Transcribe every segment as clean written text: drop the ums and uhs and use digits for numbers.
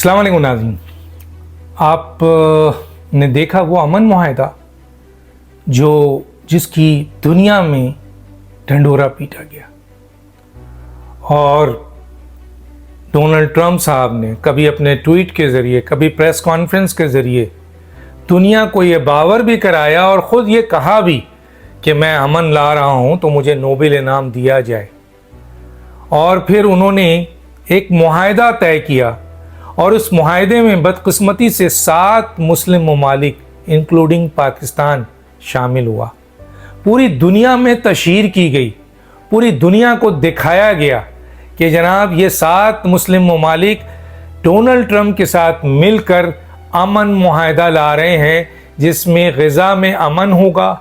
अस्सलाम वालेकुम नाज़रीन, आप ने देखा वो अमन मुआहदा जिसकी दुनिया में ढंढोरा पीटा गया और डोनाल्ड ट्रंप साहब ने कभी अपने ट्वीट के ज़रिए, कभी प्रेस कॉन्फ्रेंस के ज़रिए दुनिया को ये बावर भी कराया और ख़ुद ये कहा भी कि मैं अमन ला रहा हूँ तो मुझे नोबेल इनाम दिया जाए। और फिर उन्होंने एक मुआहदा तय किया और उस मुआहदे में बदकिस्मती से 7 मुस्लिम ममालिक इंक्लूडिंग पाकिस्तान शामिल हुआ। पूरी दुनिया में तशहीर की गई, पूरी दुनिया को दिखाया गया कि जनाब ये 7 मुस्लिम ममालिक डोनाल्ड ट्रंप के साथ मिलकर अमन मुआहदा ला रहे हैं, जिसमें ग़ज़ा में अमन होगा,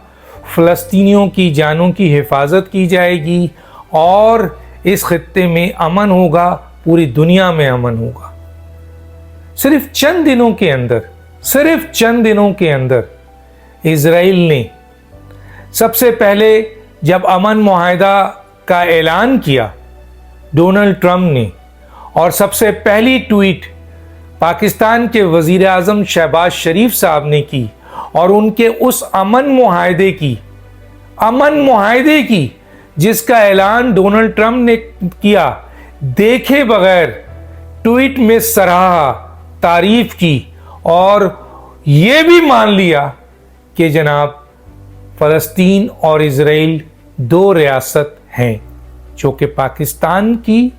फ़लस्तीनियों की जानों की हिफाजत की जाएगी और इस खित्ते में अमन होगा, पूरी दुनिया में अमन होगा। सिर्फ चंद दिनों के अंदर इज़राइल ने सबसे पहले जब अमन मुआहदा का ऐलान किया डोनाल्ड ट्रंप ने, और सबसे पहली ट्वीट पाकिस्तान के वज़ीर आज़म शहबाज शरीफ साहब ने की और उनके उस अमन मुआहदे की जिसका ऐलान डोनाल्ड ट्रंप ने किया, देखे बगैर ट्वीट में सराहा, तारीफ की और ये भी मान लिया कि जनाब फ़लस्तीन और इज़राइल 2 रियासत हैं जो कि पाकिस्तान की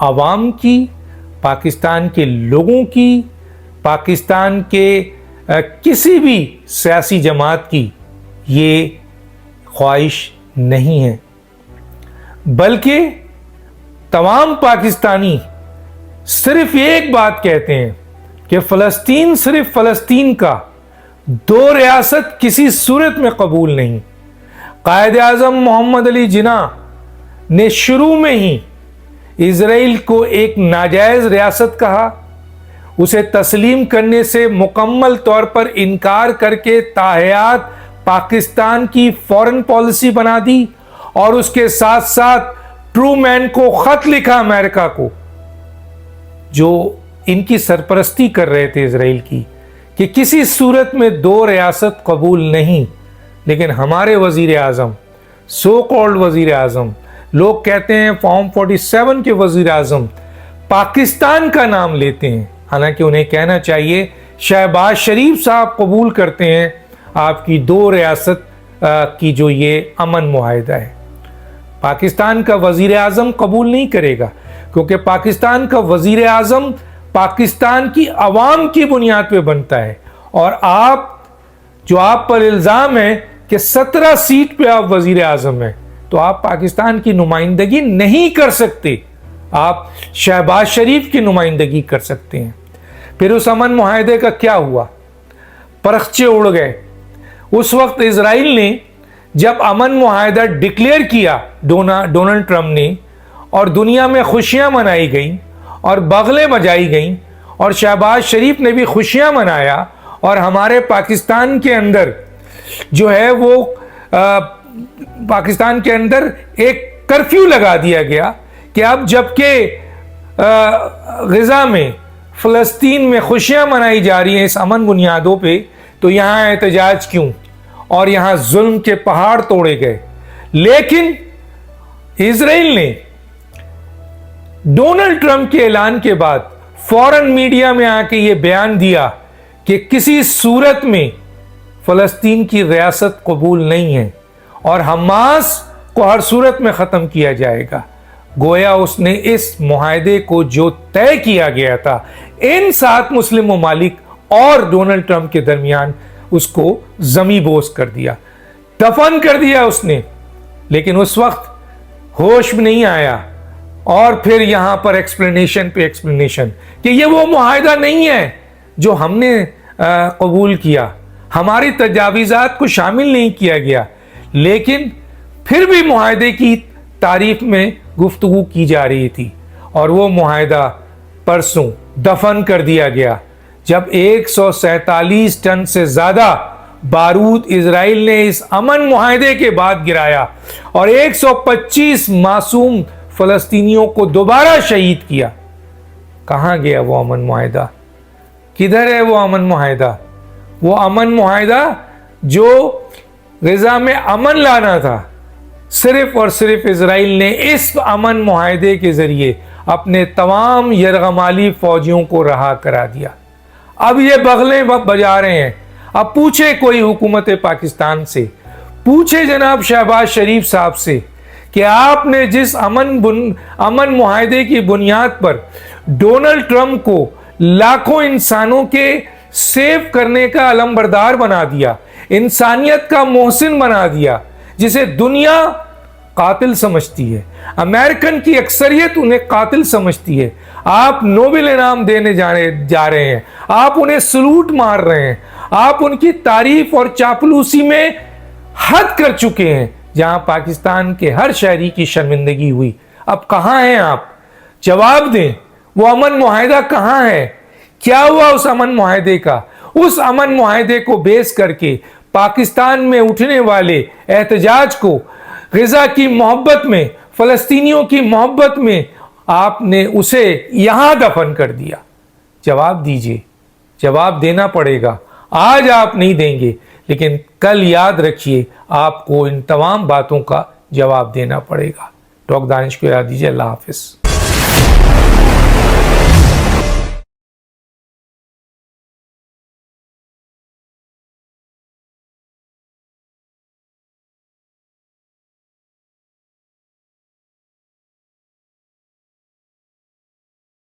आवाम की, पाकिस्तान के लोगों की, पाकिस्तान के किसी भी सियासी जमात की ये ख्वाहिश नहीं है, बल्कि तमाम पाकिस्तानी सिर्फ एक बात कहते हैं कि फ़लस्तीन सिर्फ फ़लस्तीन का, 2 रियासत किसी सूरत में कबूल नहीं। कायद आज़म मोहम्मद अली जिन्ना ने शुरू में ही इज़राइल को एक नाजायज़ रियासत कहा, उसे तस्लीम करने से मुकम्मल तौर पर इनकार करके ताहयात पाकिस्तान की फॉरेन पॉलिसी बना दी और उसके साथ साथ ट्रूमैन को ख़त लिखा अमेरिका को, जो इनकी सरपरस्ती कर रहे थे इज़राइल की, कि किसी सूरत में 2 रियासत कबूल नहीं। लेकिन हमारे वज़ीर आज़म, सो कॉल्ड वज़ीर आज़म, लोग कहते हैं फॉर्म 47 के वज़ीर आज़म पाकिस्तान का नाम लेते हैं, हालांकि उन्हें कहना चाहिए शहबाज शरीफ साहब कबूल करते हैं आपकी 2 रियासत की जो ये अमन मुआहदा है। पाकिस्तान का वज़ीर आज़म कबूल नहीं करेगा, क्योंकि पाकिस्तान का वज़ीर आज़म पाकिस्तान की आवाम की बुनियाद पे बनता है। और आप पर इल्ज़ाम है कि 17 सीट पे आप वज़ीर आज़म हैं, तो आप पाकिस्तान की नुमाइंदगी नहीं कर सकते, आप शहबाज शरीफ की नुमाइंदगी कर सकते हैं। फिर उस अमन मुआहदे का क्या हुआ? परखचे उड़ गए। उस वक्त इज़राइल ने जब अमन मुआहदा डिक्लेयर किया डोनाल्ड ट्रंप ने, और दुनिया में खुशियां मनाई गई और बगलें बजाई गई और शहबाज शरीफ ने भी खुशियां मनाया, और हमारे पाकिस्तान के अंदर जो है वो पाकिस्तान के अंदर एक कर्फ्यू लगा दिया गया कि अब जबकि ग़ज़ा में, फ़लस्तीन में खुशियां मनाई जा रही हैं इस अमन बुनियादों पे, तो यहाँ एहतजाज क्यों, और यहाँ जुल्म के पहाड़ तोड़े गए। लेकिन इज़राइल ने डोनाल्ड ट्रंप के ऐलान के बाद फौरन मीडिया में आके ये बयान दिया कि किसी सूरत में फ़लस्तीन की रियासत कबूल नहीं है और हमास को हर सूरत में ख़त्म किया जाएगा। गोया उसने इस मुआहदे को जो तय किया गया था इन 7 मुस्लिम ममालिक और डोनाल्ड ट्रंप के दरमियान, उसको ज़मीबोस कर दिया, दफन कर दिया उसने। लेकिन उस वक्त होश में नहीं आया, और फिर यहां पर एक्सप्लेनेशन पे एक्सप्लेनेशन कि ये वो मुआहदा नहीं है जो हमने कबूल किया, हमारी तजावीज़ात को शामिल नहीं किया गया। लेकिन फिर भी मुआहदे की तारीफ में गुफ्तगू की जा रही थी, और वो मुआहदा परसों दफन कर दिया गया जब 147 टन से ज़्यादा बारूद इज़राइल ने इस अमन मुआहदे के बाद गिराया और 125 मासूम फ़लस्तीनियों को दोबारा शहीद किया। کہاں گیا وہ امن معاہدہ؟ کدھر ہے وہ امن معاہدہ؟ وہ امن معاہدہ جو غزہ میں امن لانا تھا، صرف اور صرف اسرائیل نے اس امن معاہدے کے ذریعے اپنے تمام یرغمالی فوجیوں کو رہا کرا دیا۔ اب یہ بغلیں بجا رہے ہیں۔ اب پوچھے کوئی حکومت پاکستان سے، پوچھے جناب شہباز شریف صاحب سے کہ آپ نے جس امن معاہدے کی بنیاد پر ڈونلڈ ٹرمپ کو لاکھوں انسانوں کے سیو کرنے کا علمبردار بنا دیا، انسانیت کا محسن بنا دیا، جسے دنیا قاتل سمجھتی ہے، امریکن کی اکثریت انہیں قاتل سمجھتی ہے، آپ نوبل انعام دینے جا رہے ہیں، آپ انہیں سلوٹ مار رہے ہیں، آپ ان کی تعریف اور چاپلوسی میں حد کر چکے ہیں، جہاں پاکستان کے ہر شہری کی شرمندگی ہوئی۔ اب کہاں ہیں آپ؟ جواب دیں، وہ امن معاہدہ کہاں ہے؟ کیا ہوا اس امن معاہدے کا؟ اس امن معاہدے کو بیس کر کے پاکستان میں اٹھنے والے احتجاج کو غزہ کی محبت میں، فلسطینیوں کی محبت میں آپ نے اسے یہاں دفن کر دیا۔ جواب دیجئے، جواب دینا پڑے گا۔ آج آپ نہیں دیں گے، لیکن کل یاد رکھیے آپ کو ان تمام باتوں کا جواب دینا پڑے گا۔ ڈاکٹر دانش کو یاد دیجیے۔ اللہ حافظ۔